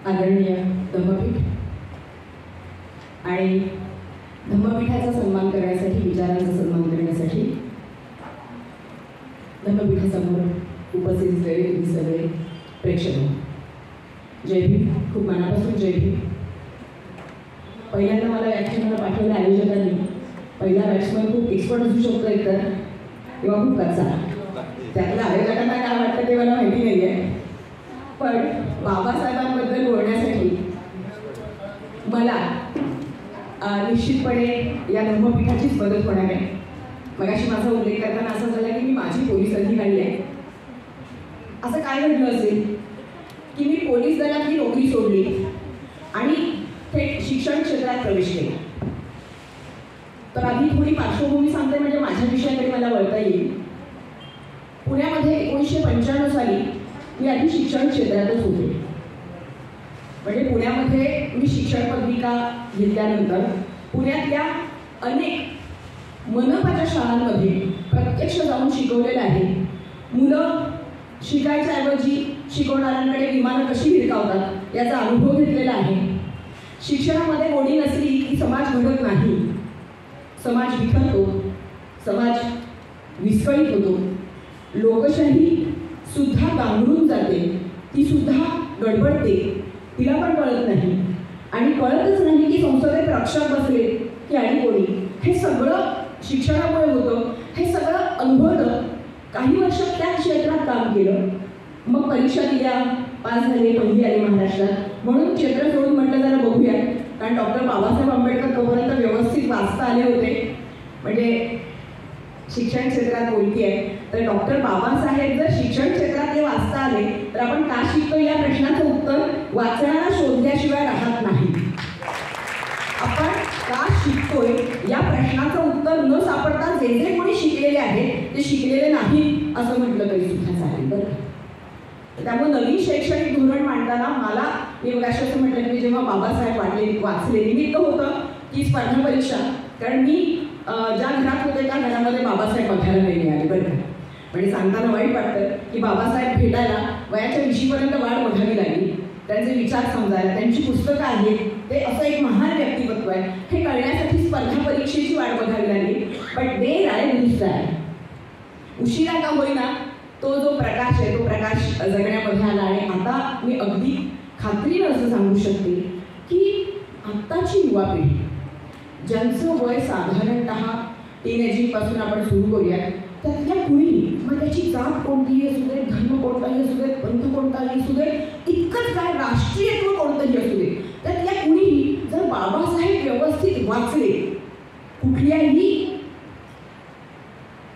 आदरणीय धम्मपीठ आणि धम्मपीठाचा सन्मान करण्यासाठी, विचारांचा सन्मान करण्यासाठी धम्मपीठासमोर उपस्थित असलेले तुम्ही सगळे प्रेक्षक, जय भीम. खूप मनापासून जय भीम. पहिल्यांदा मला व्याख्यानाला पाठवलं आयोजकांनी. पहिला बॅट्समन खूप एक्सपर्ट असू शकतो एकतर, किंवा खूप कच्चा. त्यातल्या आयोजकांना काय वाटतं ते मला माहिती नाही आहे, पण बाबासाहेबांबद्दल बोलण्यासाठी मला निश्चितपणे या धम्मपीठाचीच मदत होणार आहे. मगाशी माझा उल्लेख करताना असं झाला की मी माझी पोलीस अधिकारी आहे. असं काय घडलं असेल की मी पोलीस दलातली नोकरी सोडली आणि थेट शिक्षण क्षेत्रात प्रवेश केला. तर आधी थोडी पार्श्वभूमी सांगते म्हणजे माझ्या विषयाकडे मला वळता येईल. पुण्यामध्ये 1995 साली मी आधी शिक्षण क्षेत्रातच होते. म्हणजे पुण्यामध्ये मी शिक्षण पदविका घेतल्यानंतर पुण्यातल्या अनेक मनपाच्या शाळांमध्ये प्रत्यक्ष जाऊन शिकवलेलं आहे. मुलं शिकायच्या ऐवजी शिकवणाऱ्यांकडे विमानं कशी भिरकावतात याचा अनुभव घेतलेला आहे. शिक्षणामध्ये गोडी नसली की समाज घडत नाही. समाज विखरतो, समाज विस्कळीत होतो, लोकशाही सुद्धा गांगरून जाते, ती सुद्धा गडबडते, तिला पण कळत नाही. आणि कळतच नाही की संसदेत रक्षक बसले की आणि कोणी. हे सगळं शिक्षणामुळे होतं. हे सगळं अनुभवलं. काही वर्ष त्या क्षेत्रात काम केलं, मग परीक्षा दिल्या, पास झाले, पहिली आली महाराष्ट्रात. म्हणून क्षेत्र सोडून म्हटलं जरा बघूया, कारण डॉक्टर बाबासाहेब आंबेडकर तोपर्यंत व्यवस्थित वाचता आले होते. म्हणजे शिक्षण क्षेत्रात बोलती आहे तर डॉक्टर बाबासाहेब जर शिक्षण क्षेत्रातले वाचता आले तर आपण का शिकतो या प्रश्नाचं उत्तर वाचणारा शोधल्याशिवाय राहत नाही. आपण का शिकतोय या प्रश्नाचं उत्तर न सापडता जे जे कोणी शिकलेले आहेत ते शिकलेले नाही असं म्हटलं तरी सुद्धा चालेल. बरं, त्यामुळे नवीन शैक्षणिक धोरण मांडताना मला मी मगाशी असं म्हटलं की मी जेव्हा बाबासाहेब वाचले निमित्त होतं की स्पर्धा परीक्षा, कारण मी ज्या घरात होते त्या घरामध्ये बाबासाहेब बघायला नाही मिळाले. बरं, म्हणजे सांगताना वाईट वाटतं की बाबासाहेब भेटायला वयाच्या 20पर्यंत वाट बघावी लागली. त्यांचे विचार समजायला, त्यांची पुस्तकं आहेत, ते असं एक महान व्यक्तिमत्व आहे हे कळण्यासाठी स्पर्धा परीक्षेची वाट बघावी लागली. पण देर आहे दुरुस्त आहे. उशिरा का होईना तो जो प्रकाश आहे तो प्रकाश जगण्यामध्ये आला. आणि आता मी अगदी खात्रीनं असं सांगू शकते की आत्ताची युवा पिढी ज्यांचं वय साधारणतः टीनेजिंगपासून आपण सुरू करूया, त्यातल्या कुणीही, मग त्याची जात कोणतीही असू दे, धर्म कोणताही असू दे, पंथ कोणताही असू दे, इतकंच काय राष्ट्रीयत्व कोणतंही असू दे, त्यातल्या कुणीही जर बाबासाहेब व्यवस्थित वाचले, कुठल्याही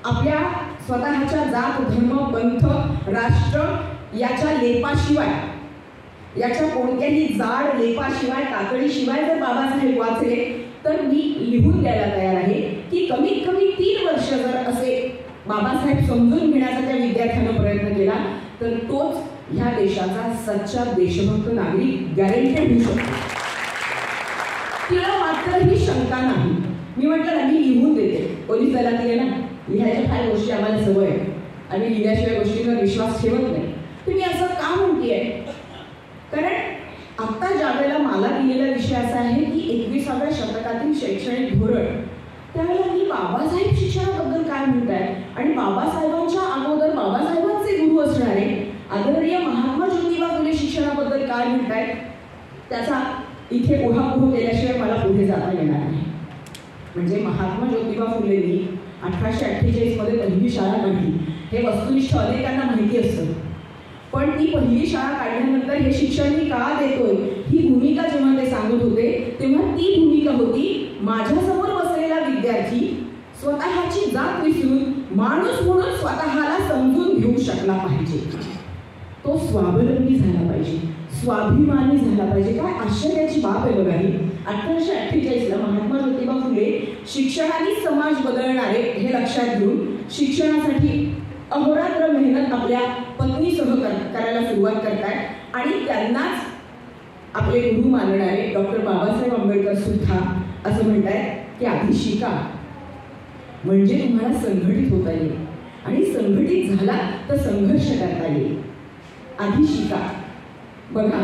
आपल्या स्वतःच्या जात, धर्म, पंथ, राष्ट्र याच्या लेपाशिवाय, याच्या कोणत्याही जाड लेपाशिवाय, कातडीशिवाय जर बाबासाहेब वाचले तर मी लिहून द्यायला तयार आहे की कमीत कमी 3 वर्ष जर असे बाबासाहेब समजून घेण्याचा त्या विद्यार्थ्यानं प्रयत्न केला तर तोच ह्या देशाचा सच्चा देशभक्त नागरिक गॅरंटेड होऊ शकतो. तिला मात्र ही शंका नाही. मी म्हटलं ना मी लिहून देते. पोलीस दलातील ना लिहायच्या फार गोष्टी आम्हाला सवय आहे. आम्ही लिहिल्याशिवाय गोष्टींवर विश्वास ठेवत नाही. तुम्ही असं का म्हणतेय? कारण आत्ता ज्या वेळेला मला दिलेला विषय असा आहे की 21व्या शतकातील शैक्षणिक धोरण, त्यावेळेला मी बाबासाहेब शिक्षणाबद्दल काय म्हणताय आणि बाबासाहेबांच्या अगोदर बाबासाहेबांचे गुरु असणारे आदरणीय महात्मा ज्योतिबा फुले शिक्षणाबद्दल काय म्हणताय त्याचा इथे उहापोह केल्याशिवाय मला पुढे जाता येणार नाही. म्हणजे महात्मा ज्योतिबा फुलेंनी 1848 मध्ये पहिली शाळा काढली हे वस्तुनिष्ठ अनेकांना माहिती असतं. पण ती पहिली शाळा काढल्यानंतर हे शिक्षण मी का देतोय ही भूमिका जेव्हा ते सांगत होते तेव्हा ती भूमिका होती माझ्यासमोर बसलेला विद्यार्थी स्वतःची जात विसरून माणूस म्हणून स्वतःला समजून घेऊ शकला पाहिजे. तो स्वावलंबी झाला पाहिजे, स्वाभिमानी झाला पाहिजे. काय आश्चर्याची बाब आहे बघा ही. 1848ला महात्मा ज्योतिबा फुले शिक्षणाने समाज बदलणारे हे लक्षात घेऊन शिक्षणासाठी अहोरात्र मेहनत आपल्या पत्नीसह करायला सुरुवात करतायत. आणि त्यांनाच आपले गुरु मानणारे डॉक्टर बाबासाहेब आंबेडकर सुद्धा असं म्हणतायत की आधी शिका म्हणजे तुम्हाला संघटित होता येईल आणि संघटित झाला तर संघर्ष करता येईल. आधी शिका. बघा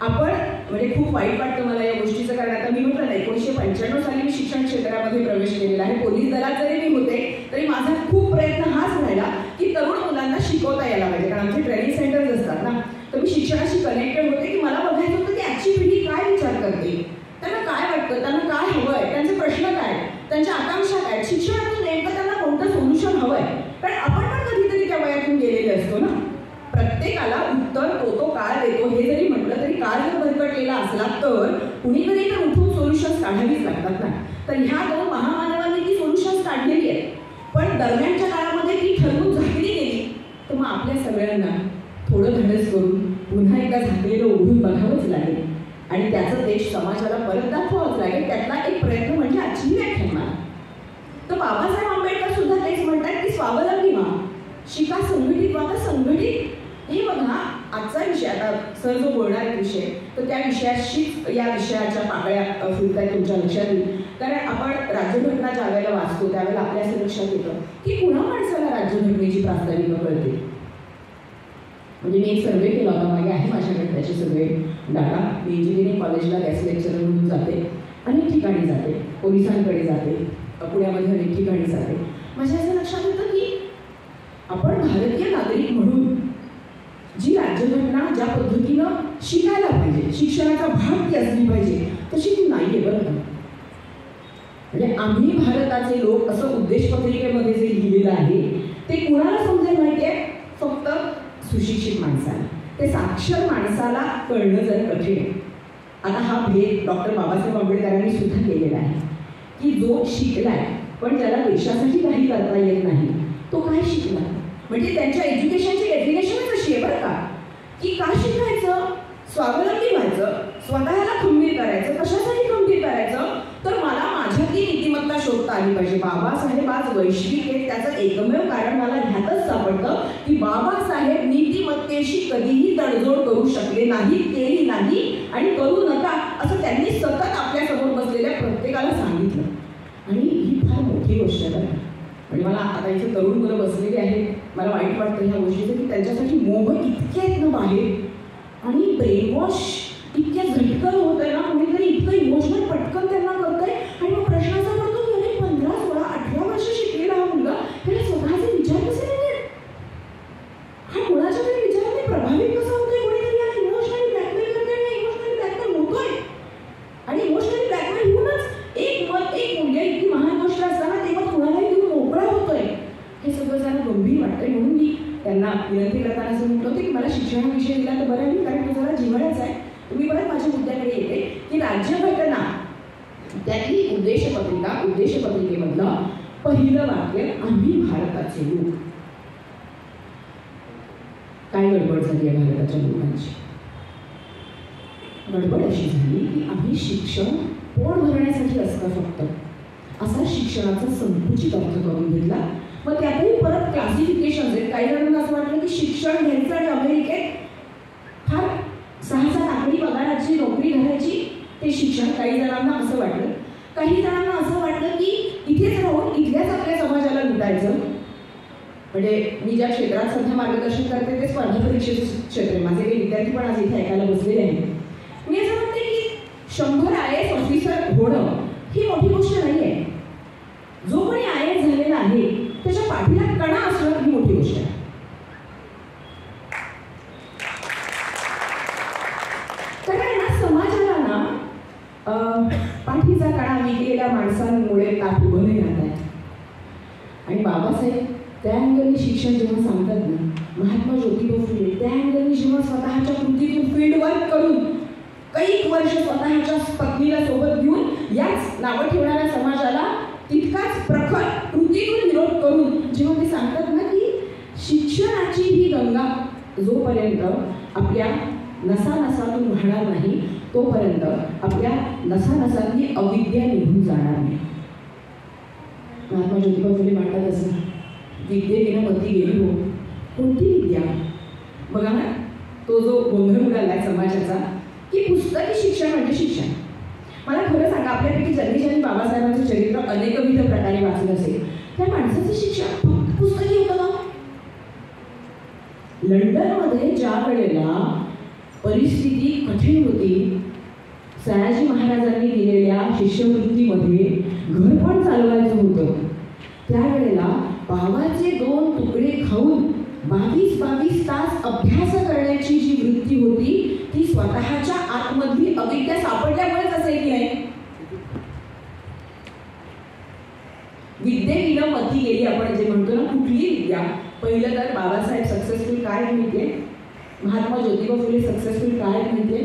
आपण म्हणजे खूप वाईट वाटतं मला या गोष्टीचं, कारण आता मी म्हटलं ना 1995 साली मी शिक्षण क्षेत्रामध्ये प्रवेश केलेला आहे. पोलीस दलात जरी मी होते तरी माझा खूप प्रयत्न हाच राहिला की तरुण मुलांना शिकवता यायला पाहिजे, कारण आमचे ट्रेनिंग सेंटर्स असतात ना, तर मी शिक्षणाशी कनेक्टेड होते की मला बघायचं होतं की आजची पिढी काय विचार करते, त्यांना काय वाटतं, त्यांना काय हवंय, त्यांचे प्रश्न काय, त्यांच्या आकांक्षा काय, शिक्षणातून नेमकं त्यांना कोणतं सोल्युशन हवंय. कारण आपण पण कधीतरी त्या वयातून गेलेले असतो ना. प्रत्येकाला उत्तर तो काळ देतो हे जरी म्हटलं तरी काळ जर भरकटलेला असला तर कुणीतरी तर उठून सोल्युशन्स काढावीच लागतात ना. तर ह्या दोन महामानवांनी ती सोल्युशन्स काढलेली आहेत, पण दरम्यानच्या काळामध्ये ती ठरवून झाकली गेली. तर मग आपल्या सगळ्यांना थोडं धाडस करून पुन्हा एकदा झाकलेलं उघडून बघावंच लागेल आणि त्याचं देश समाजाला परत दाखवावंच लागेल. त्यातला एक प्रयत्न म्हणजे आजची व्याख्यानमाला. तर बाबासाहेब आंबेडकर सुद्धा तेच म्हणतात की स्वावलंबी व्हा, शिका, संघटित व्हा. तर संघटित हे बघा आजचा विषय, आता सर जो बोलणार आहे विषय, तर त्या विषयाशीच या विषयाच्या पाकळ्या फुलताय तुमच्या लक्षात येईल. कारण आपण राज्यघटना ज्या वेळेला वाचतो त्यावेळेला आपल्या असं लक्षात येतं की पुन्हा माणसाला राज्यघटनेची प्रास्ताविका कळते. म्हणजे मी एक सर्वे केला होता, मागे आहे माझ्याकडे त्याचे सगळे डाटा. मी इंजिनिअरिंग कॉलेजला गेस्ट लेक्चरर म्हणून जाते, अनेक ठिकाणी जाते, पोलिसांकडे जाते, पुण्यामध्ये अनेक ठिकाणी जाते. माझ्या असं लक्षात येतं की आपण भारतीय नागरिक म्हणून जी राज्यघटना ज्या पद्धतीनं शिकायला पाहिजे, शिक्षणाचा भाग ती असली पाहिजे, तशी ती नाही आहे बरं का. म्हणजे आम्ही भारताचे लोक असं उद्देशपत्रिकेमध्ये जे लिहिलेलं आहे ते कुणाला समजेल माहिती आहे? फक्त सुशिक्षित माणसाला. ते साक्षर माणसाला कळणं जर कठीण आहे. आता हा भेद डॉक्टर बाबासाहेब आंबेडकरांनी सुद्धा केलेला आहे की जो शिकलाय पण ज्याला देशासाठी काही करता येत नाही तो काय शिकला. म्हणजे त्यांच्या एज्युकेशनची डेफिनेशनच अशी आहे बरं का, की का शिकायचं, स्वावलंबी व्हायचं, स्वतःला खंबीर करायचं. कशासाठी खंबीर करायचं, तर मला माझ्यातली नीतिमत्ता शोधता आली पाहिजे. बाबासाहेब आज वैश्विक आहेत, त्याचं एकमेव कारण मला ह्यातच सापडतं की बाबासाहेब नीतिमत्तेशी कधीही तडजोड करू शकले नाही, केली नाही आणि करू नका असं त्यांनी सतत आपल्यासमोर बसलेल्या प्रत्येकाला सांगितलं. आणि ही फार मोठी गोष्ट आहे. म्हणजे मला आता इथे तरुण मुलं बसलेली आहेत, मला वाईट वाटतं ह्या गोष्टीचं की त्यांच्यासाठी मोह इतके आहेत ना बाहेर आणि ब्रेन वॉश इतक्या झटकन होत आहे ना, कोणीतरी इतकं इमोशनल पटकन त्यांना करतंय. आणि मग प्रश्न असा पडतो की अरे 15, 16, 18 वर्ष शिकलेला हा मुलगा त्याला स्वतःचे विचार कसे नाही, हा कोणाच्या तरी विचाराने प्रभावित कसा होतोय, कोणीतरी याला इमोशनली ब्लॅकमेल करतोय आणि इमोशनली ब्लॅकमेल होतोय. आणि इमोशनली ब्लॅकमेल होऊनच एक मूल्य इतकी महान गोष्ट असताना ते मग कुणालाही घेऊन मोकळा होतोय. हे सगळं जरा गंभीर वाटतंय. म्हणून मी त्यांना विनंती करताना असं म्हटलं होतं की मला शिक्षणाविषयी दिला तर बरं नाही, कारण तो जरा जिव्हाळ्याचा आहे. तुम्ही परत माझ्या मुद्द्याकडे येते की राज्यघटना त्यातली उद्देशपत्रिकेमधलं पहिलं वाक्य आम्ही भारताचे लोक. काय गडबड झाली आहे भारताच्या लोकांची? गडबड अशी झाली की आम्ही शिक्षण पोट भरण्यासाठी असतं फक्त असा शिक्षणाचा संकुचित अर्थ करून घेतला. मग त्यातही परत क्लासिफिकेशन आहेत. काही जणांना असं वाटलं की शिक्षण घ्यायचं आणि अमेरिकेत फार 6 लाखी पगाराची नोकरी घालायची ते शिक्षण. काही जणांना असं वाटलं. काही जणांना असं वाटलं की इथेच राहून इथल्याच आपल्या समाजाला लुटायचं. म्हणजे मी ज्या क्षेत्रात सध्या मार्गदर्शन करते ते स्पर्धा परीक्षेचे क्षेत्र आहे. माझे काही विद्यार्थी पण आज इथे ऐकायला बसलेले आहेत. मी असं म्हणते की 100 IAS ऑफिसर होणं ही मोठी गोष्ट नाही आहे. जो कोणी IAS झालेला आहे त्याच्या पाठीला कणा असणं ही मोठी गोष्ट आहे. कारण ना समाजाला ना पाठीचा कणा विकलेल्या माणसांमुळे ताप उभं नाही राहत आहे. आणि बाबासाहेब त्या अँगलनी शिक्षण जेव्हा सांगतात ना, महात्मा ज्योतिबा फुले त्या अँगलनी जेव्हा स्वतःच्या कृतीतून फील्ड वर्क करून कैक वर्ष स्वतःच्या पत्नीला सोबत घेऊन याच नावं ठेवणाऱ्या समाजाला तितकाच प्रखर कृतीतून विरोध करून जेव्हा ते सांगतात ना की शिक्षणाची ही गंगा जोपर्यंत आपल्या नसानसातून वाहणार नाही तोपर्यंत आपल्या नसानसातली अविद्या निघून जाणार नाही. महात्मा ज्योतिबा फुले म्हणतात असं, विद्येने मती गेली हो. कोणती विद्या? बघा ना, तो जो गोंधळ उडालाय समाजाचा की पुस्तकी शिक्षण म्हणजे शिक्षण. मला खरं सांगा, आपल्यापैकी ज्यांनी बाबासाहेबांचं चरित्र अनेकविध प्रकारे वाचलं असेल त्या माणसाचं शिक्षण फक्त पुस्तकी होतं का? लंडनमध्ये ज्या वेळेला परिस्थिती कठीण होती. सयाजी महाराजांनी दिलेल्या शिष्यवृत्तीमध्ये घर पण चालवायचं होतं. त्यावेळेला बाबाचे 2 तुकडे खाऊन 22 तास अभ्यास करण्याची जी वृत्ती होती ती स्वतःच्या आतमधली अविद्या सापडल्यामुळेच असेल की नाही. विद्येविना मती गेली आपण जे म्हणतो ना, कुठली विद्या. पहिलं तर बाबासाहेब सक्सेसफुल काय माहितीये, महात्मा ज्योतिबा फुले सक्सेसफुल काय माहितीये,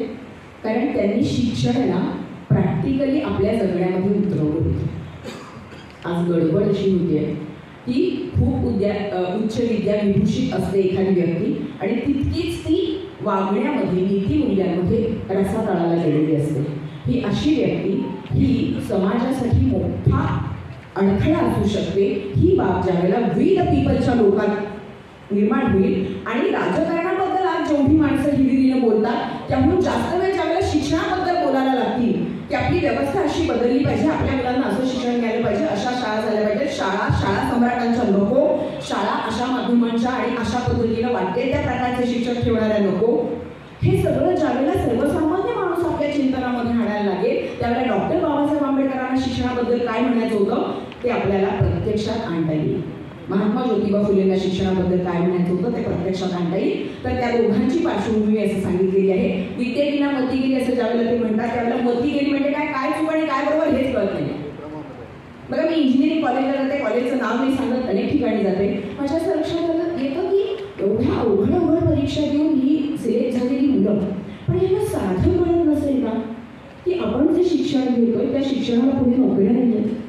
कारण त्यांनी शिक्षणाला प्रॅक्टिकली आपल्या जगण्यामध्ये उतरवलं होतं. आज गडबड अशी होतीये की खूप उच्च विद्या विभूषित असते एखादी व्यक्ती आणि तितकीच ती वागण्यामध्ये नीतिमूल्यांमध्ये रसातळाला गेलेली असते. ही अशी व्यक्ती ही समाजासाठी मोठा अडथळा असू शकते. ही बाब ज्यावेळेला वी द पीपलच्या लोकात निर्माण होईल आणि राजकारणाबद्दल आज जेवढी माणसं हिरिरीनं बोलतात त्याहून जास्त वेळ ज्यावेळेला शिक्षणाबद्दल बोलायला लागतील की आपली व्यवस्था अशी बदलली पाहिजे, आपल्या मुलांना असं शिक्षण मिळालं पाहिजे, अशा शाळा झाल्या पाहिजे, शाळा सम्राटांच्या नको, शाळा अशा माध्यमांच्या आणि अशा पद्धतीनं वाटते त्या प्रकारचे शिक्षण ठेवणाऱ्या नको, हे सगळं ज्यावेळेला सर्वसामान्य माणूस आपल्या चिंतनामध्ये आणायला लागेल त्यावेळेला डॉक्टर बाबासाहेब आंबेडकरांना शिक्षणाबद्दल काय म्हणायचं होतं ते आपल्याला प्रत्यक्षात आणता येईल. महात्मा ज्योतिबा फुलेंना शिक्षणाबद्दल काय म्हणायचं होतं ते प्रत्यक्षात आणता येईल. तर त्या दोघांची पार्श्वभूमी असं सांगितलेली आहे. विद्येविना मती गेली असं ज्यावेळेला ते म्हणतात त्यावेळेला मती गेली म्हणजे काय चूक आणि काय बरोबर हेच कळत नाही. बघा, मी इंजिनिअरिंग कॉलेजला जाते, कॉलेजचं नाव नाही सांगत, अनेक ठिकाणी जाते. माझ्या असं लक्षात येतं की एवढ्या अवघड परीक्षा देऊन ही सिलेक्ट झालेली मुलं, पण यांना साधं कळत नसेल का की आपण जे शिक्षण घेतोय त्या शिक्षणाला पुढे नोकऱ्या नाही आहेत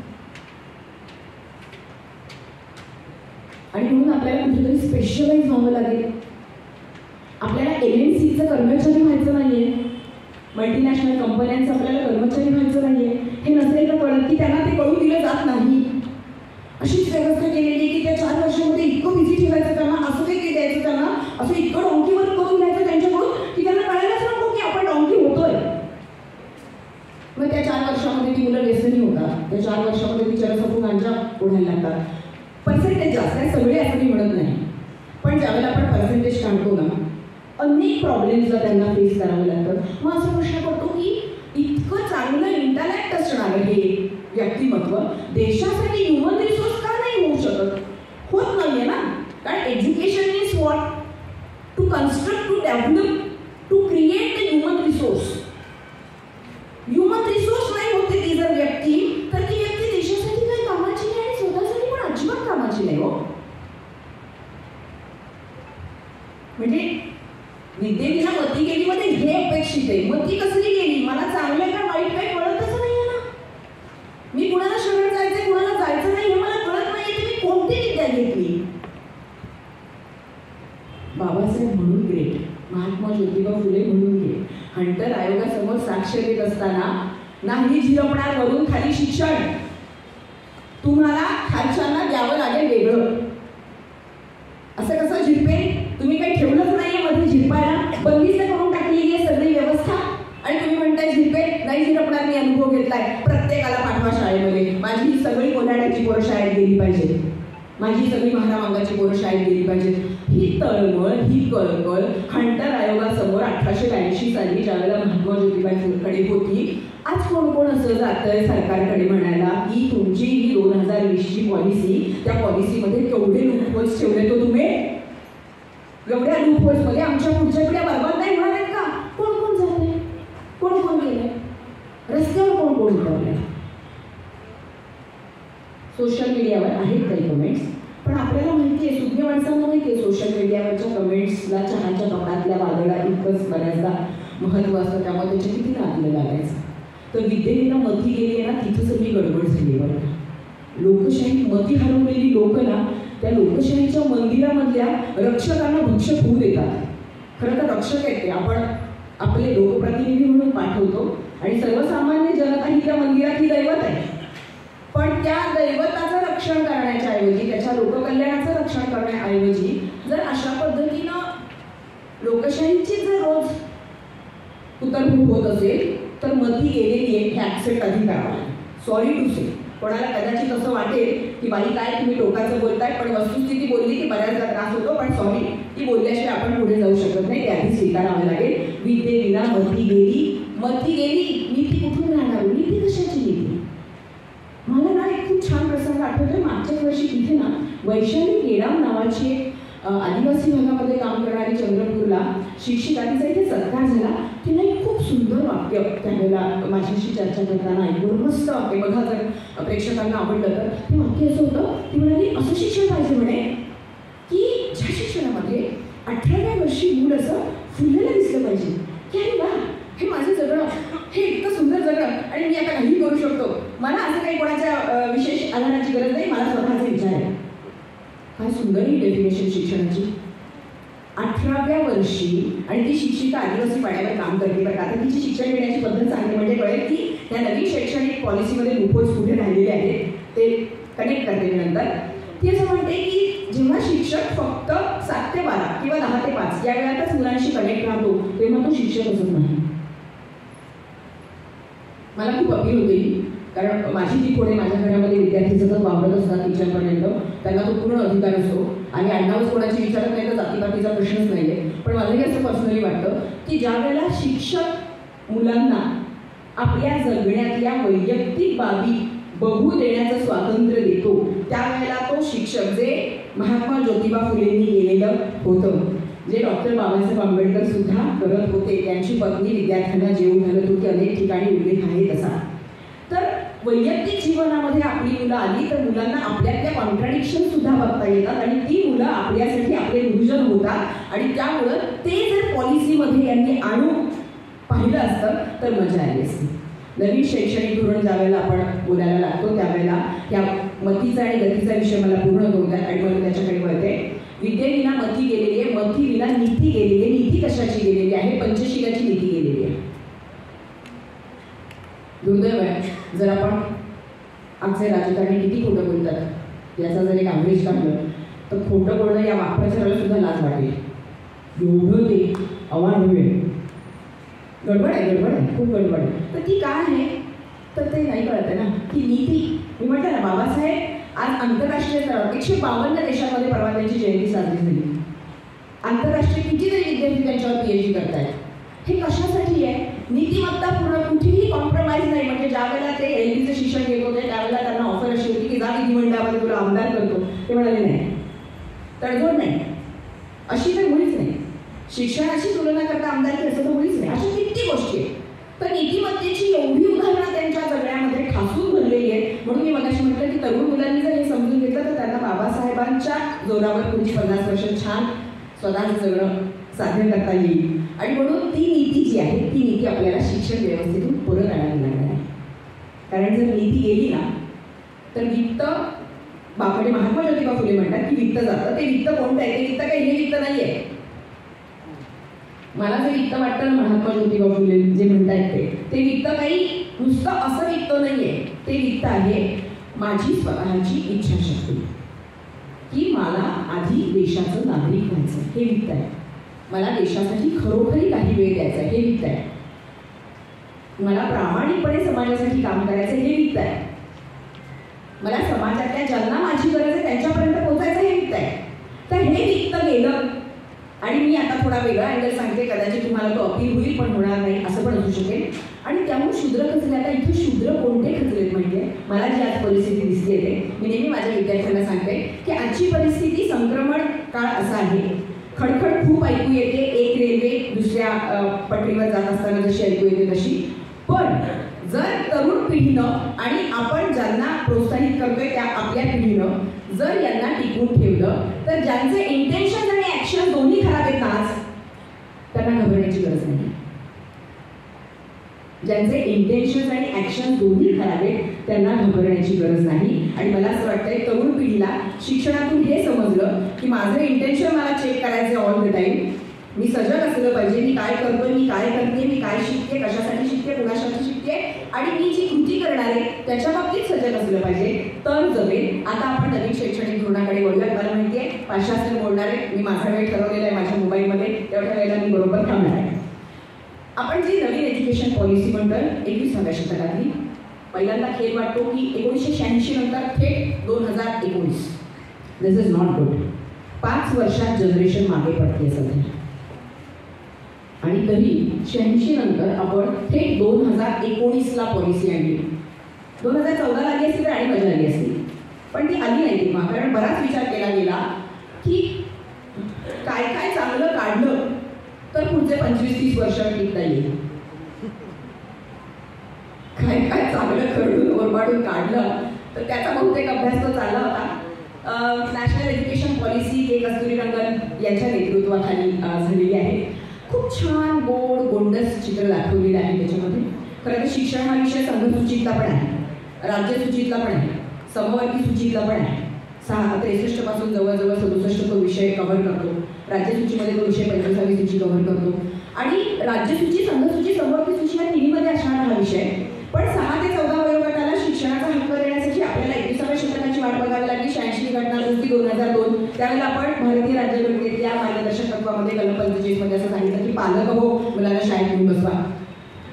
आणि म्हणून आपल्याला कुठेतरी स्पेशलाइज व्हावं लागेल. आपल्याला LNCचं कर्मचारी व्हायचं नाहीये, मल्टीनॅशनल कंपन्यांचं आपल्याला कर्मचारी व्हायचं नाहीये. हे नसेल का कळत की त्यांना ते कळून दिलं जात नाही. अशीच व्यवस्था केलेली की त्या 4 वर्षामध्ये इतकं बिझी ठेवायचं त्यांना, असं काही द्यायचं त्यांना, असं इतकं डॉंकीवर करून द्यायचं त्यांच्याकडून की त्यांना कळायलाच नको की आपण डॉंकी होतोय. मग त्या 4 वर्षामध्ये ती मुलं व्यसनी होतात, त्या 4 वर्षामध्ये ती चरसफून गांजा ओढायला लागतात. पर्सेंटेज जास्त आहे, सगळे असं मी म्हणत नाही, पण ज्यावेळेला आपण पर्सेंटेज काढतो ना अनेक प्रॉब्लेम्सला त्यांना फेस करावं लागतं. मग असा प्रश्न पडतो की इतकं चांगलं इंटलेक्ट असणारं हे व्यक्तिमत्व देशासाठी ह्युमन रिसोर्स का नाही होऊ शकत? होत नाहीये ना, कारण education is what to construct, to develop, to create the human resource. Human resource नाही होते ती जर व्यक्ती, तर ती व्यक्ती देशासाठी काही कामाची नाही आणि स्वतःसाठी पण अजिबात कामाची नाही. हो, म्हणजे विद्येविना मती गेली मध्ये हे अपेक्षित आहे. मती कसली गेली, मला चांगलं का वाईट काही कळतच नाहीये ना. मी कुणाला शरण जायचंय कुणाला जायचं नाही हे मला कळत नाहीये, तर मी कोणती विद्या घेतली. बाबासाहेब म्हणून ग्रेट, महात्मा ज्योतिबा फुले म्हणून ग्रेट. हंटर आयोगासमोर साक्ष देत असताना नाही झिरपणार वरून खाली शिक्षण, तुम्हाला खालच्यांना द्यावं लागेल वेगळं. असं कसं झिरपेल, तुम्ही काही ठेवलंच नाहीये मध्ये झिरपायला, बंदिस्त करून टाकलेली आहे सगळी व्यवस्था आणि तुम्ही म्हणताय झिरपेल. नाही झिरपणार, मी अनुभव घेतलाय. प्रत्येकाला पाठवा शाळेमध्ये, माझी ही सगळी कोल्हाड्याची पोरं शाळेत गेली पाहिजे, माझी सगळी महारामांगाची पोरं शाळेत गेली पाहिजे. ही तळमळ, ही कळकळ हंटर आयोगासमोर 1882 साली ज्यावेळेला महात्मा ज्योतिबांकडे होती. आज कोण कोण असं जातंय सरकारकडे म्हणायला की तुमची ही 2020ची पॉलिसी, त्या पॉलिसीमध्ये केवढे लूपहोल्स ठेवले तो तुम्ही, एवढ्या लूपहोल्समध्ये आमच्या पुढच्या पिढ्या बरबाद नाही होणार आहेत का? कोण कोण जातंय, कोण कोण गेलंय, रस्त्यावर कोण कोण उतरलंय. सोशल मीडियावर आहेत काही कमेंट्स, पण आपल्याला माहिती आहे, सुज्ञ माणसांना माहिती आहे सोशल मीडियावरच्या कमेंट्सला चहाच्या कपातल्या वादळा इतकंच बऱ्याचदा महत्त्व असतं, त्यामुळे त्याच्या किती नातलं लागायचं. तर विद्येविना मती गेली आहे ना, तिथं सगळी गडबड झाली. बरं, लोकशाही मती हरवलेली लोक ना त्या लोकशाहीच्या मंदिरामधल्या रक्षकांना भक्षक होऊ देतात. खरं तर रक्षक आहेत ते, आपण आपले लोकप्रतिनिधी म्हणून पाठवतो आणि सर्वसामान्य जनता ही त्या मंदिरातली दैवत आहे. पण त्या दैवताचं रक्षण करण्याच्या ऐवजी, त्याच्या लोककल्याणाचं रक्षण करण्याऐवजी जर अशा पद्धतीनं लोकशाहीची जर रोज उतरवूक होत असेल तर मती गेलेली आहे हे ॲक्सेप्ट आधी करावं. सॉरी टू से, कोणाला कदाचित असं वाटेल की बाई काय तुम्ही टोकाचं बोलताय, पण वस्तुस्थिती बोलली की बऱ्याचदा त्रास होतो, पण सॉरी. ती बोलल्याशिवाय आपण पुढे जाऊ शकत नाही, ते आधी स्वीकारावं लागेल. विद्येविना मती गेली, नीती कुठून राहणार? नीती कशाची नीती? मला ना एक खूप छान प्रसंग आठवतोय. मागच्याच वर्षी तिथे ना वैशाली केडाम नावाची आदिवासी भागामध्ये काम करणारी चंद्रपूरला शिक्षिका, तिचा इथे सत्कार झाला. तिला एक खूप सुंदर वाक्य त्यावेळेला माझ्याशी चर्चा करताना ऐकून, मस्त वाक्य, बघा जर प्रेक्षकांना आवडलं तर. ते वाक्य असं होतं, ती म्हणाली असं शिक्षण पाहिजे म्हणे की ज्या शिक्षणामध्ये 18व्या वर्षी मूल असं फुललेलं दिसलं पाहिजे की अरे वा, हे माझं जगणं, हे इतकं सुंदर जगणं आणि मी आता काही करू शकतो. मला असं काही कोणाच्या विशेष आधाराची गरज नाही, मला स्वतःचे विचार आहे. काय सुंदर ही डेफिनेशन शिक्षणाची. 18व्या वर्षी, आणि ती शिक्षिका आदिवासी पाड्यावर काम करते बरं. आता तिची शिक्षण घेण्याची पद्धत चांगली म्हणजे कळेल की त्या नवीन शैक्षणिक पॉलिसीमध्ये लूपहोल्स कुठे राहिलेले आहेत ते कनेक्ट करते मी नंतर. ती असं म्हणते की जेव्हा शिक्षक फक्त 7 ते 12 किंवा 10 ते 5 या वेळातच मुलांशी कनेक्ट राहतो तेव्हा तो शिक्षक असत नाही. मला खूप अपील होते, कारण माझी ती पुढे माझ्या घरामध्ये विद्यार्थी सतत वावरत असतात टीचरपर्यंत, त्यांना तो पूर्ण अधिकार असतो आणि अण्णावच कोणाची विचारत नाही तर जातीपातीचा प्रश्नच नाही आहे. पण मलाही असं पर्सनली वाटतं की ज्या वेळेला शिक्षक मुलांना आपल्या जगण्यातल्या वैयक्तिक बाबी बघू देण्याचं स्वातंत्र्य देतो, त्यावेळेला तो शिक्षक जे महात्मा ज्योतिबा फुलेंनी केलेलं होतं, जे डॉक्टर बाबासाहेब आंबेडकर सुद्धा करत होते, त्यांची पत्नी विद्यार्थ्यांना जेवू घालत होती, अनेक ठिकाणी उल्लेख आहे तसा. तर वैयक्तिक जीवनामध्ये आपली मुलं आली तर मुलांना आपल्यातल्या कॉन्ट्राडिक्शन सुद्धा बघता येतात आणि ती मुलं आपल्यासाठी आपले गुरुजन होतात आणि त्यामुळं ते जर पॉलिसीमध्ये यांनी आणून पाहिलं असतं तर मजा आली असती. नवीन शैक्षणिक धोरण ज्या वेळेला आपण बोलायला लागतो त्यावेळेला या मतीचा आणि गतीचा विषय मला पूर्ण करून आणि मला त्याच्याकडे वळते. विद्येविना मती गेलेली आहे, मतीविना नीती गेलेली आहे. नीती कशाची गेलेली आहे? पंचशीलाची नीती गेलेली आहे. दुर्दैव आहे, जर आपण आमचे राजकारणी किती खोटं बोलतात याचा जर एक ॲव्हरेज काढलं तर खोटं बोलणं या वाक्प्रचाराला सुद्धा लाज वाटेल. एवढं ते अवाढव्य गडबड आहे, खूप गडबड आहे. तर ती काय आहे तर ते नाही कळत आहे ना की नीती. मी म्हटलं ना, बाबासाहेब आज आंतरराष्ट्रीय स्तरावर 152 देशांमध्ये परवा त्यांची जयंती साजरी झाली. आंतरराष्ट्रीय कितीतरी विद्यार्थी त्यांच्यावर PhD करतायत. हे कशासाठी आहे? नीतिमत्तापूर्ण, कुठेही कॉम्प्रोमाइज नाही. म्हणजे ज्या वेळेला ते LBचं शिक्षण घेत होते त्यावेळेला त्यांना ऑफर अशी होती की जा विधिमंडळामध्ये तुला आमदार करतो, ते म्हणाले नाही, तडजोड नाही, अशी तर मुळीच नाही. शिक्षणाची तुलना करता आमदारकी असं तर मुळीच नाही. अशा किती गोष्टी आहेत. तर नीतिमत्तेची एवढी उदाहरणं त्यांच्या जगण्यामध्ये ठासून भरलेली आहे. म्हणून मी मगाशी म्हटलं की तरुण मुलांनी जर हे समजून घेतलं तर त्यांना बाबासाहेबांच्या जोरावर पुढची 50 वर्ष छान स्वतःचं जगणं साध्य करता येईल. आणि म्हणून ती नीती जी आहे ती नीती आपल्याला शिक्षण व्यवस्थेतून पुढे काढावी लागणार आहे. कारण जर नीती गेली ना तर वित्त, बापडे महात्मा ज्योतिबा फुले म्हणतात की वित्त जातं. ते वित्त कोणतं आहे? ते वित्त काही हे वित्त नाही आहे. मला जे वित्त वाटतं ना महात्मा ज्योतिबा फुले जे म्हणतायत ते वित्त काही नुसतं असं वित्त नाही आहे. ते वित्त आहे माझी स्वतःची इच्छाशक्ती, की मला आधी देशाचं नागरिक व्हायचं, हे वित्त आहे. मला देशासाठी खरोखरी काही वेळ द्यायचा, हे वित्त आहे. मला प्रामाणिकपणे समाजासाठी काम करायचं, हे वित्त आहे. मला समाजातल्या ज्यांना माझी गरज आहे त्यांच्यापर्यंत पोहोचायचं, हे वित्त आहे. तर हे वित्त गेलं आणि मी आता थोडा वेगळा अँगल सांगते, कदाचित तुम्हाला तो अपील होईल पण होणार नाही असं पण असू शकेल. आणि त्यामुळे शूद्र खचले. आता इथे शूद्र कोणते खचलेत म्हणजे मला जी आज परिस्थिती दिसते ते मी नेहमी माझ्या विद्यार्थ्यांना सांगते की आजची परिस्थिती संक्रमण काळ असा आहे. खडखड खूप ऐकू येते, एक रेल्वे दुसऱ्या पटरीवर जात असताना जशी ऐकू येते तशी. पण जर तरुण पिढीनं आणि आपण ज्यांना प्रोत्साहित करतोय त्या आपल्या पिढीनं जर यांना टिकवून ठेवलं तर ज्यांचे इंटेन्शन आणि ऍक्शन दोन्ही खराब आहेत ना आज, त्यांना घाबरण्याची गरज नाही. ज्यांचे इंटेन्शन आणि ऍक्शन दोन्ही खराब आहेत त्यांना घाबरण्याची गरज नाही. आणि मला असं वाटतंय तरुण पिढीला शिक्षणातून हे समजलं की माझं इंटेन्शन मला चेक करायचं ऑल द टाईम. मी सजग असलं पाहिजे, मी काय करतोय, मी काय करते, मी काय शिकते, कशासाठी शिकते, कुणासाठी शिकते आणि मी जी कृती करणार आहे त्याच्या बाबतीत सजग असलं पाहिजे, तर जमेल. आता आपण नवीन शैक्षणिक धोरणाकडे वळूयात. मला माहिती आहे 500 बोलणार आहे, मी माझा वेळ ठरवलेला आहे माझ्या मोबाईलमध्ये, तेवढ्या वेळेला मी बरोबर थांबणार आहे. आपण जी नवीन एज्युकेशन पॉलिसी म्हणतोय 21व्या शतकातली, पहिल्यांदा खेद वाटतो की 1986 नंतर थेट 2019, दिस इज नॉट गुड. 5 वर्षात जनरेशन मागे पडते सध्या. आणि तरी 86 नंतर आपण थेट 2019ला पॉलिसी आणली. 2014ला आली असती तर आणि मजा आली असती, पण ती आली नाही तेव्हा. कारण बराच विचार केला गेला की काय काय चांगलं काढलं तर पुढचे 25-30 वर्ष टिकता येईल. काय काय चांगलं खरडून ओरबाडून काढलं तर त्याचा बहुतेक अभ्यास तो चालला होता. नॅशनल एज्युकेशन पॉलिसी हे कस्तुरीरंगन यांच्या नेतृत्वाखाली झालेली आहे. खूप छान गोड गोंडस चित्र दाखवलेलं आहे त्याच्यामध्ये. खरं तर शिक्षण हा विषय संघसूचितला पण आहे, राज्यसूचितला पण आहे, समवर्ती सूचीतला पण आहे. 63 पासून जवळजवळ 67 तो विषय कव्हर करतो. राज्यसूचीमध्ये तो विषय 25वी सूची कव्हर करतो. आणि राज्यसूची, संघसूची, समवर्ती सूची या तिन्हीमध्ये असणारा हा विषय. पण 6 ते 14 वयोगटाला शिक्षणाचा हक्क देण्यासाठी आपल्याला 21व्या शतकाची वाट बघावी लागली. 86 घटना दुरुस्ती 2002. त्यावेळेला आपण भारतीय राज्यघटनेतल्या मार्गदर्शक तत्वामध्ये कलम 45 मध्ये असं सांगितलं की पालक हो मुलांना शाळेत घेऊन बसवा.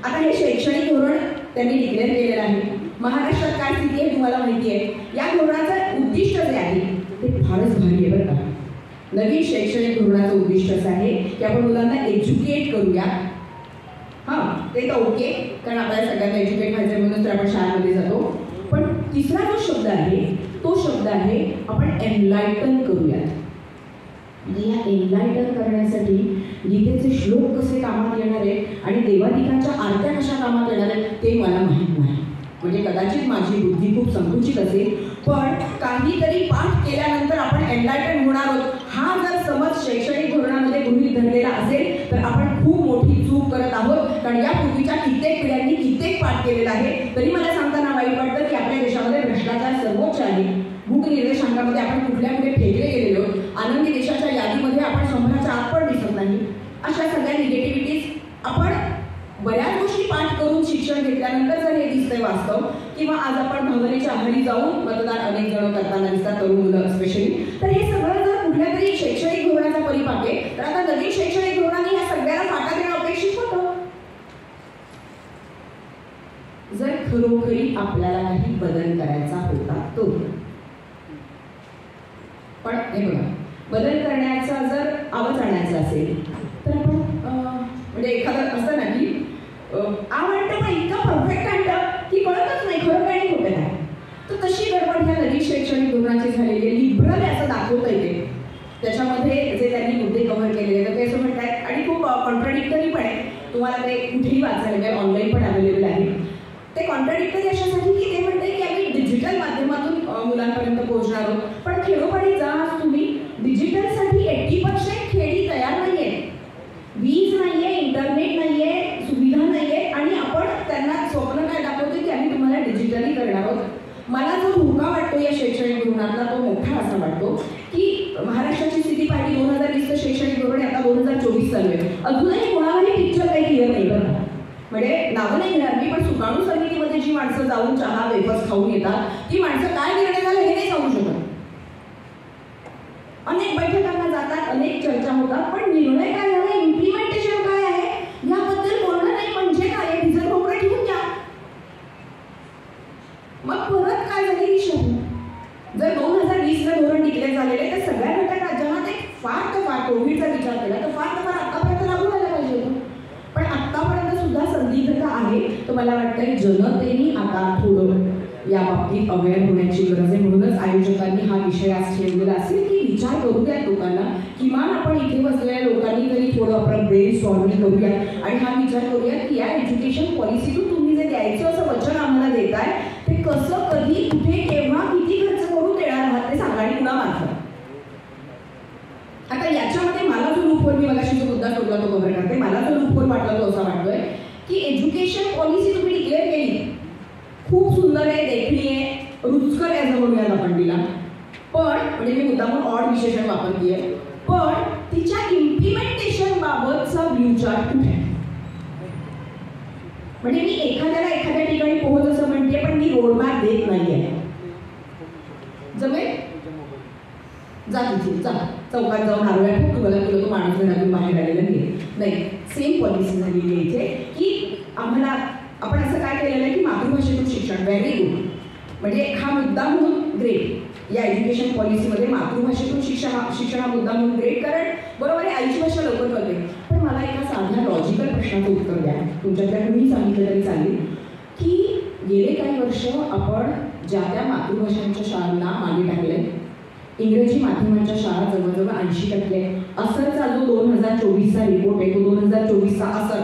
आता हे शैक्षणिक धोरण त्यांनी डिक्लेअर केलेलं आहे. महाराष्ट्रात काय स्थिती आहे तुम्हाला माहिती आहे. या धोरणाचं उद्दिष्ट जे आहे ते फारच भारी आहे बरं का. नवीन शैक्षणिक धोरणाचं उद्दिष्ट असं आहे की आपण मुलांना एज्युकेट करूया. हां, ते तर ओके, कारण आपल्याला सगळ्यांना एज्युकेट व्हायचं म्हणून तर आपण शाळेमध्ये जातो. पण तिसरा जो शब्द आहे तो शब्द आहे आपण एनलायटन करूयात. म्हणजे या एनलायटन करण्यासाठी गीतेचे श्लोक कसे कामात येणार आहेत आणि देवादिकांच्या आरत्या कशा कामात येणार आहेत ते मला माहीत नाही. म्हणजे कदाचित माझी बुद्धी खूप संकुचित असेल, पण काहीतरी पाठ केल्यानंतर आपण एनलायटन होणार आहोत हा जर समज शैक्षणिक धोरणामध्ये गृहीत धरलेला असेल तर आपण खूप मोठी चूक करत आहोत. कारण या पूर्वीच्या कित्येक पिढ्यांनी कित्येक पाठ केलेला आहे. तरी मला सांगताना वाईट वाटतं की आपल्या देशामध्ये भ्रष्टाचार सर्वोच्च आहे. भूक निर्देशांकामध्ये आपण कुठल्या कुठे फेकले गेलेलो. आनंदी देशाच्या यादीमध्ये आपण 100च्या आत पण दिसत नाही. अशा सगळ्या निगेटिव्हिटीज आपण बऱ्याच गोष्टी पाठ करून शिक्षण घेतल्यानंतर जर हे दिसतंय वास्तव, किंवा आज आपण भावनेच्या आहारी जाऊन मतदान अनेक जण करताना दिसतात, तरुण मुलं स्पेशली, तर हे सगळं जर कुठल्या तरी शैक्षणिक धोरणाचा परिपाक आहे तर आता नवीन शैक्षणिक धोरणाने या सगळ्याला फाटा देणं अपेक्षित होतं. जर खरोखरी आपल्याला काही बदल करायचा होता तो, पण हे बघा, बदल करण्याचा जर आवाज आणायचा असेल तर आपण म्हणजे एखादं असतं ना की आवडतं पण इतकं परफेक्ट आणतं की कळतच नाही खरं काय खोटं काय. तर तशी गडबड ह्या नवीन शैक्षणिक धोरणाची झालेली आहे. लिबरल असं दाखवता येते त्याच्यामध्ये जे त्यांनी मुद्दे कव्हर केलेले तर ते असं म्हणतात आणि खूप कॉन्ट्राडिक्टरी पण आहे. तुम्हाला ते कुठेही वाचायला मिळेल, ऑनलाईन पण अवेलेबल आहे. ते कॉन्ट्राडिक्टरी अशासाठी की ते म्हणते की आम्ही डिजिटल माध्यमातून मुलांपर्यंत पोहोचणार आहोत, पण खेडोपाडी जा तुम्ही, डिजिटलसाठी 80% खेडी तयार नाही आहेत. वीज नाहीये, इंटरनेट नाहीये, सुविधा नाहीये आणि आपण त्यांना स्वप्न काय दाखवतो की आम्ही तुम्हाला डिजिटली करणार आहोत. मला जो धोका वाटतो या शैक्षणिक धोरणातला तो मोठा असा वाटतो की महाराष्ट्राची स्थिती पाहिली 2020चं शैक्षणिक धोरण आता 2024 चालू आहे. अजूनही कोणालाही पिक्चर काही क्लिअर नाही बरं. म्हणजे नावं नाही घेणार मी, पण सुकाणू समितीमध्ये जी माणसं जाऊन चहा वेफर्स खाऊन येतात ती माणसं काय निर्णय झाला हे नाही सांगू शकत. अनेक बैठकांना जातात, अनेक चर्चा होतात, पण निर्णय काय झाला, इम्प्लिमेंटेशन काय आहे याबद्दल बोलणं नाही. म्हणजे काय, डिझेल भोपळा ठेवून द्या. मग परत काय झाली ही शब्द. जर 2020ला धोरण डिक्लेअर झालेले तर सगळ्या घटक राज्यांना ते फार तर फार कोविडचा विचार केला तर फार तर फार आतापर्यंत लागू व्हायला पाहिजे होतं. पण आतापर्यंत सुद्धा संदिग्धता आहे. तर मला वाटतं जनतेने आता थोडं या बाबतीत अवेअर होण्याची गरज आहे. म्हणूनच आयोजकांनी हा विषय आज ठेवलेला असेल की विचार करू द्यात लोकांना. किमान आपण इथे बसलेल्या लोकांनी तरी थोडं आपलं ब्रेन स्टॉर्मिंग करूया आणि हा विचार करूया की या एज्युकेशन पॉलिसीतून तुम्ही जे द्यायचं असं वचन आम्हाला देताय ते कसं, कधी, कुठे, केव्हा, किती खर्च करून देणार आहात ते सांगा आणि पुन्हा मागता. आता याच्यामध्ये मला जो लूपहोल, मी मगाशी जो मुद्दा शोधला तो कव्हर करते, मला जो लूपहोल वाटला तो असा वाटतोय की एज्युकेशन पॉलिसी तुम्ही डिक्लेअर केली, खूप सुंदर आहे, देखणी आहे, रुचकर आहे असं म्हणूयात आपण तिला, पण म्हणजे मी मुद्दामून ऑड विशेषण वापरते आहे, पण तिच्या इम्प्लिमेंटेशन बाबतचा ब्ल्यू चार्ट कुठे आहे. म्हणजे मी एखाद्याला एखाद्या ठिकाणी पोहोच असं म्हणते पण मी रोडमॅप देत नाहीये. जमेल जा तिथे, जा चौकात जाऊन आरोग्या ठोक तुम्हाला तुला तो माणूस घरातून बाहेर आलेला नाही. सेम पॉलिसी झालेली आहे इथे की आम्हाला आपण असं काय केलेलं आहे की मातृभाषेतून शिक्षण व्हेरी गुड, म्हणजे हा मुद्दा म्हणून ग्रेट, या एज्युकेशन पॉलिसीमध्ये मातृभाषेतून शिक्षण हा मुद्दा म्हणून ग्रेट, कारण बरोबर आहे आईची भाषा लवकर कळते. पण मला एका साध्या लॉजिकल प्रश्नाचं उत्तर द्या, तुमच्यातल्या कुणी सांगितलं तरी चालेल, की गेले काही वर्ष आपण ज्या त्या मातृभाषांच्या शाळांना मागे टाकले, इंग्रजी माध्यमांच्या शाळा जवळजवळ 80%. असरचा जो 2024चा रिपोर्ट आहे, तो 2024चा असर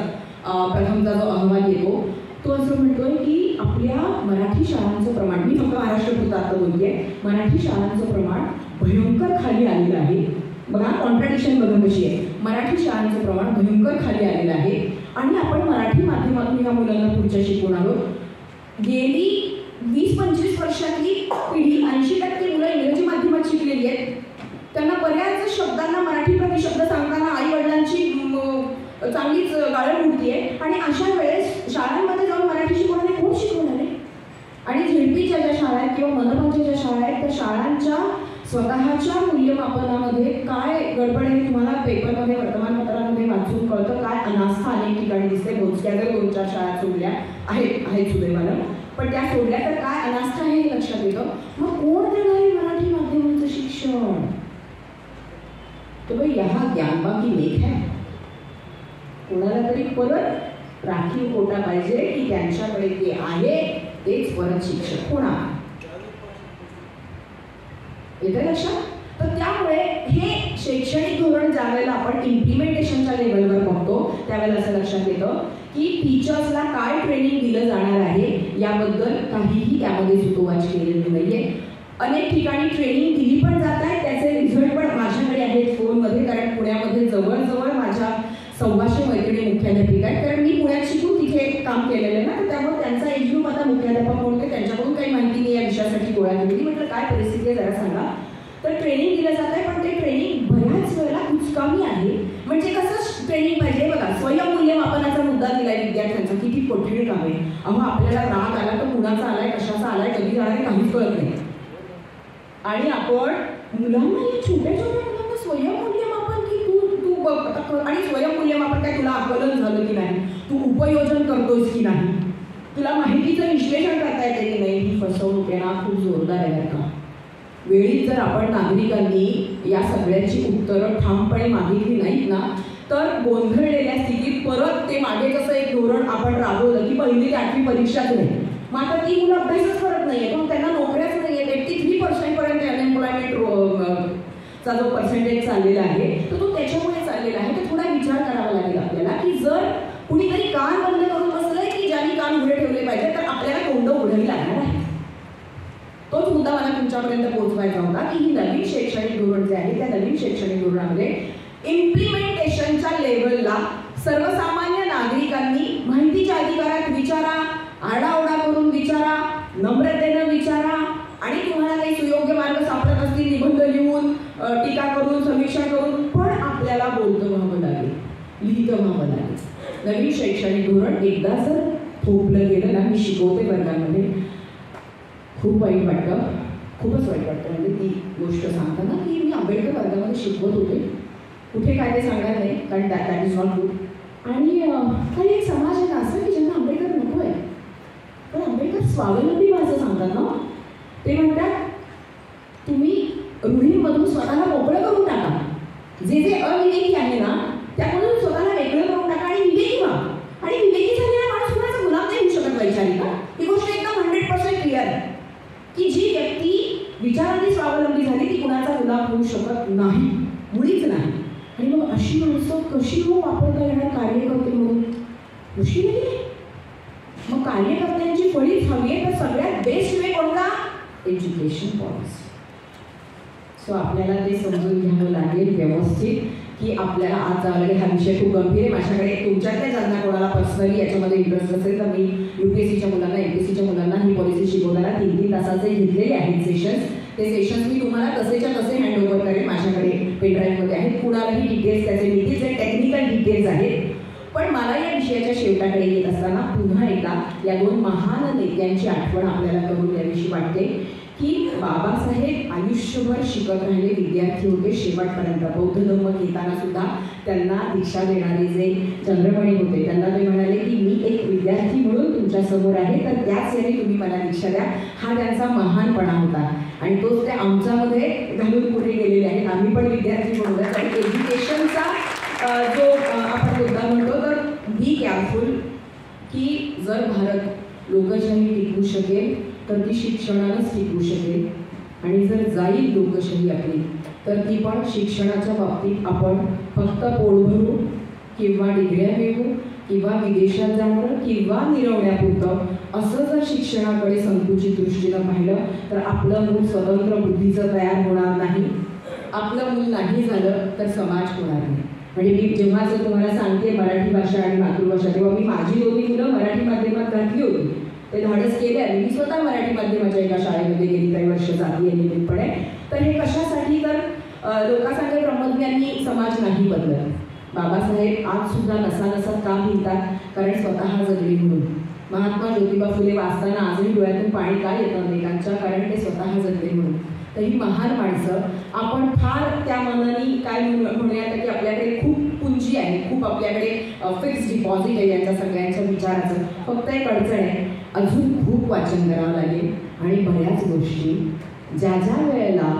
प्रथमचा जो अहवाल येतो, तो असं म्हणतोय की आपल्या मराठी शाळांचं प्रमाण, मी फक्त महाराष्ट्रापुरतं आता बोलते, मराठी शाळांचं प्रमाण भयंकर खाली आलेलं आहे. बघा कॉन्ट्रॅडिक्शन बघा कशी आहे. मराठी शाळांचं प्रमाण भयंकर खाली आलेलं आहे आणि आपण मराठी माध्यमातून ह्या मुलांना पुढच्या शिकवून आहोत. गेली 20-25 वर्षातली पिढी 80% मुलं इंग्रजी माध्यमात शिकलेली आहेत. त्यांना बऱ्याच शब्दांना मराठी प्रतिशब्द सांगताना आई वडिलांची चांगलीच गाळण उडती आहे आणि अशा वेळेस शाळांमध्ये जाऊन मराठी शिकवणारे कोण शिकवणार आहे? आणि झेडपीच्या ज्या शाळा आहेत किंवा मनपाच्या ज्या शाळा आहेत त्या शाळांच्या स्वतःच्या मूल्यमापनामध्ये काय गडबड आहे तुम्हाला पेपरमध्ये वर्तमानपत्रामध्ये वाचून कळतं. काय अनास्था अनेक ठिकाणी दिसते. मोजक्या जर 2-4 शाळा सोडल्या आहेत सुदैवानं, पण त्या सोडल्या तर काय अनास्था आहे हे लक्षात येतं. मग कोण देणार आहे मराठी माध्यमांचं शिक्षण? तो भाई यहा ज्ञान बाकी लेख आहे. कोणाला तरी परत राखीव कोटा पाहिजे की त्यांच्याकडे ते आहे तेच परत शिक्षक होणार. येतं लक्षात? तर त्यामुळे हे शैक्षणिक धोरण ज्या वेळेला आपण इम्प्लिमेंटेशनच्या लेवलवर बघतो त्यावेळेला असं लक्षात येतं की टीचर्सला काय ट्रेनिंग दिलं जाणार आहे याबद्दल काहीही त्यामध्ये सुतोवाच केलेली नाहीये. अनेक ठिकाणी ट्रेनिंग दिली पण जात आहे, त्याचे रिझल्ट पण माझ्याकडे आहेत फोनमध्ये, कारण पुण्यामध्ये जवळजवळ माझ्या 100 मैत्रिणी मुख्याध्यापिका आहेत. कारण मी पुण्यात शिकून तिथे काम केलेलं आहे ना, तर त्यामुळे त्यांचा एज्युम आता मुख्याध्यापक म्हणून त्यांच्याकडून काही माहिती नाही या विषयासाठी गोळा केली. म्हटलं काय परिस्थिती आहे जरा सांगा. तर ट्रेनिंग दिलं जात आहे, पण ते ट्रेनिंग बऱ्याच वेळेला कुचकामी आहे. म्हणजे कसं ट्रेनिंग पाहिजे बघा, स्वयंमूल्यमापनाचा मुद्दा दिलाय विद्यार्थ्यांचा, किती कठीण काम आहे. अहो आपल्याला राग आला तर कुणाचा आलाय, कशाचा आलाय, कधी जाणार काहीच कळत नाही. आणि आपण मुलांना या छोट्या छोट्या मुलांना स्वयंमूल्यमापन की तू आणि स्वयंमूल्यमापन काय तुला आकलन झालं की नाही, तू उपयोजन करतोस की नाही, तुला माहितीचं विश्लेषण करता येते की नाही, ही फसवणूक आहे ना खूप जोरदार आहे का. वेळीच जर आपण नागरिकांनी या सगळ्याची उत्तरं ठामपणे मागितली नाहीत ना तर गोंधळलेल्या स्थितीत परत ते मागे कसं एक धोरण आपण राबवलं की 1ली ते 8वी परीक्षाच नाही. मग आता ती मुलं अभ्यासच करत नाहीये, पण त्यांना नोकऱ्याच नाही आहेत. 83% पर्यंत अनएम्प्लॉयमेंटचा जो पर्सेंटेज चाललेला आहे तर तो त्याच्यामुळे चाललेला आहे. तर थोडा विचार करावा लागेल आपल्याला की जर कुणीतरी कान बंद करून बसलंय की ज्यांनी कान उघडे ठेवले पाहिजे तर आपल्याला तोंड उघडावी लागणार आहे. तोच मुद्दा मला तुमच्यापर्यंत पोहोचवायचा होता की ही नवीन शैक्षणिक धोरण जे आहे त्या नवीन शैक्षणिक धोरणामध्ये इम्प्लिमेंटेशनच्या लेवलला सर्वसामान्य नागरिकांनी माहितीच्या अधिकारात विचारा, आरडाओरडा करून विचारा, नम्रतेनं विचारा आणि तुम्हाला काही सुयोग्य मार्ग सापडत असतील निबंध लिहून, टीका करून, समीक्षा करून, पण आपल्याला बोलतं व्हावं लागेल, लिहितं व्हावं लागेल. नवीन शैक्षणिक धोरण एकदा जर थोपलं गेलं ना, मी शिकवते वर्गामध्ये, खूप वाईट वाटतं, खूपच वाईट वाटतं. म्हणजे ती गोष्ट सांगताना की मी आंबेडकर वर्गामध्ये शिकवत होते, कुठे काय ते सांगणार नाही कारण दॅट इज नॉट गुड. आणि काही एक समाज आहे ना असं की ज्यांना आंबेडकर नको आहे, पण आंबेडकर स्वावलंबी भाषा सांगतात ना. ते म्हणतात तुम्ही रूढींमधून स्वतःला मोकळं करून टाका, जे जे अविवेकी आहे ना त्यामधून स्वतःला वेगळं करून टाका आणि विवेकी व्हा. आणि विवेकी झालेला माणूस कुणाचा गुलाम नाही होऊ शकत वैचारिक. ही गोष्ट एकदम 100% क्लिअर आहे की जी व्यक्ती विचारांनी स्वावलंबी झाली ती कुणाचा गुलाम होऊ शकत नाही, मुळीच नाही. आणि मग अशी माणसं कशी वापरता येणार कार्यकर्ते म्हणून? मुश्किल आहे. मग कार्यकर्त्यांची फळीच हवी आहे तर सगळ्यात बेस्ट वे कोणता? Education policy. सो आपल्याला ते समजून घ्यावं लागेल व्यवस्थित की आपल्याला आज जावं लागेल. हा विषय खूप गंभीर आहे. माझ्याकडे तुमच्यातल्या ज्यांना कोणाला पर्सनली याच्यामध्ये इंटरेस्ट असेल तर मी UPSCच्या मुलांना MPSCच्या मुलांना ही पॉलिसी शिकवताना 3-3 तासाचे घेतलेले आहेत सेशन्स. ते सेशन्स मी तुम्हाला तसेच्या तसे हँडओव्हर करेन. माझ्याकडे पेनड्राईव्हमध्ये आहेत. कुणालाही डिटेल्स त्याचे नीतीच आहे, टेक्निकल डिटेल्स आहेत. पण मला या विषयाच्या शेवटाकडे येत असताना पुन्हा एकदा या 2 महान नेत्यांची आठवण आपल्याला करून द्यावीशी वाटते की बाबासाहेब आयुष्यभर शिकत राहिले विद्यार्थी होते शेवटपर्यंत. बौद्ध धर्म घेताना सुद्धा त्यांना दीक्षा देणारे जे चंद्रमणी होते त्यांना ते म्हणाले की मी एक विद्यार्थी म्हणून तुमच्यासमोर आहे तर त्याच याने तुम्ही मला दीक्षा द्या. हा त्यांचा महानपणा होता. आणि तोच ते आमच्यामध्ये घालून पुढे गेलेले आहेत. आम्ही पण विद्यार्थी म्हणूनच आणि एज्युकेशनचा जो आपण मुद्दा म्हणतो तर बी केअरफुल की जर भारत लोकशाही टिकू शकेल तर ती शिक्षणानंच टिकू शकेल आणि जर जाईल लोकशाही आपली तर ती पण शिक्षणाच्या बाबतीत आपण फक्त पोट भरू किंवा डिग्र्या मिळवू किंवा विदेशात जाणं किंवा मिरवण्यापुरतं असं जर शिक्षणाकडे संकुचित दृष्टीनं पाहिलं तर आपलं मूल स्वतंत्र बुद्धीचं तयार होणार नाही. आपलं मूल नाही झालं तर समाज होणार नाही. म्हणजे मी जेव्हा जर तुम्हाला सांगते मराठी भाषा आणि मातृभाषा तेव्हा मी माझी दोन्ही मुलं मराठी माध्यमात घातली होती. ते धाडस केले आणि मी स्वतः मराठी माध्यमाच्या एका शाळेमध्ये गेली काही वर्ष जाती नियमितपणे. तर हे कशासाठी तर लोकांसारखे ब्रह्मज्ञांनी समाज नाही बदलत. बाबासाहेब आज सुद्धा नसा का भिंतात कारण स्वतः जगले म्हणून. महात्मा ज्योतिबा फुले वाचताना आजही डोळ्यातून पाणी का येतं अनेकांच्या कारण ते स्वतः जगले म्हणून. तर ही महान माणसं आपण फार त्या मनाने काय म्हणूयात की आपल्याकडे खूप पुंजी आहे, खूप आपल्याकडे फिक्स डिपॉझिट आहे यांच्या सगळ्यांच्या विचाराचं. फक्त एक अडचण आहे, अजून खूप वाचन करावं लागेल आणि बऱ्याच गोष्टी ज्या ज्या वेळेला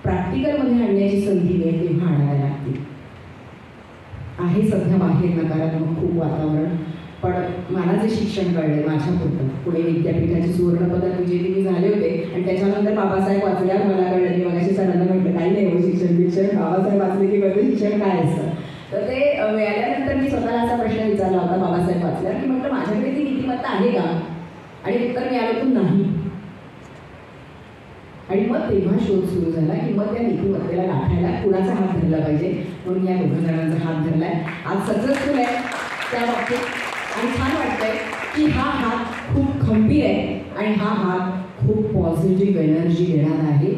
प्रॅक्टिकलमध्ये आणण्याची संधी मिळेल तेव्हा आणाव्या लागतील. आहे सध्या बाहेर नकारात्मक खूप वातावरण, पण मला जे शिक्षण कळले माझ्यापुरतं पुणे विद्यापीठाची सुवर्णपदक विजेते मी झाले होते आणि त्याच्यानंतर बाबासाहेब वाचल्यावर मला कळलं की मगाशी सरांना म्हटलं काही नाही हो शिक्षण बाबासाहेब वाचले की कळतं शिक्षण काय असतं. तर ते मिळाल्यानंतर मी स्वतःला असा प्रश्न विचारला होता बाबासाहेब वाचल्यावर की म्हटलं माझ्याकडे ती नीतिमत्ता आहे का आणि उत्तर मिळालं की नाही. आणि मग तेव्हा शोध सुरू झाला की मग त्या नीतिमत्तेला गाठायला कुणाचा हात धरला पाहिजे म्हणून या दोघं जणांचा हात धरलाय. आज सक्सेसफुल आहे त्या बाबतीत आणि छान वाटतंय की हा हात खूप खंबीर आहे आणि हा हात खूप पॉझिटिव्ह एनर्जी देणारा आहे,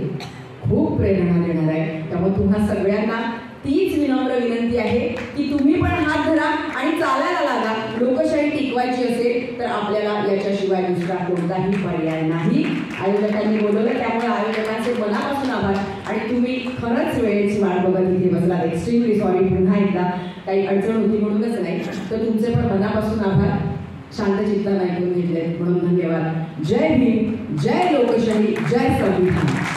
खूप प्रेरणा देणार आहे. त्यामुळे तुम्हा सगळ्यांना तीच विनम्र विनंती आहे की तुम्ही पण हात धरा आणि चालायला लागा. लोकशाही टिकवायची असेल तर आपल्याला याच्याशिवाय दुसरा कोणताही पर्याय नाही. आयोजकांनी बोलवलं त्यामुळे आयोजकांचे मनापासून आभार आणि तुम्ही खरंच वेळेची वाट बघत इथे बसलात. एक्स्ट्रीमली सॉरी पुन्हा एकदा काही अडचण होती म्हणूनच नाही तर तुमचे पण मनापासून आभार. शांत चित्तानं ऐकून घेतले म्हणून धन्यवाद. जय भीम, जय लोकशाही, जय संविधान.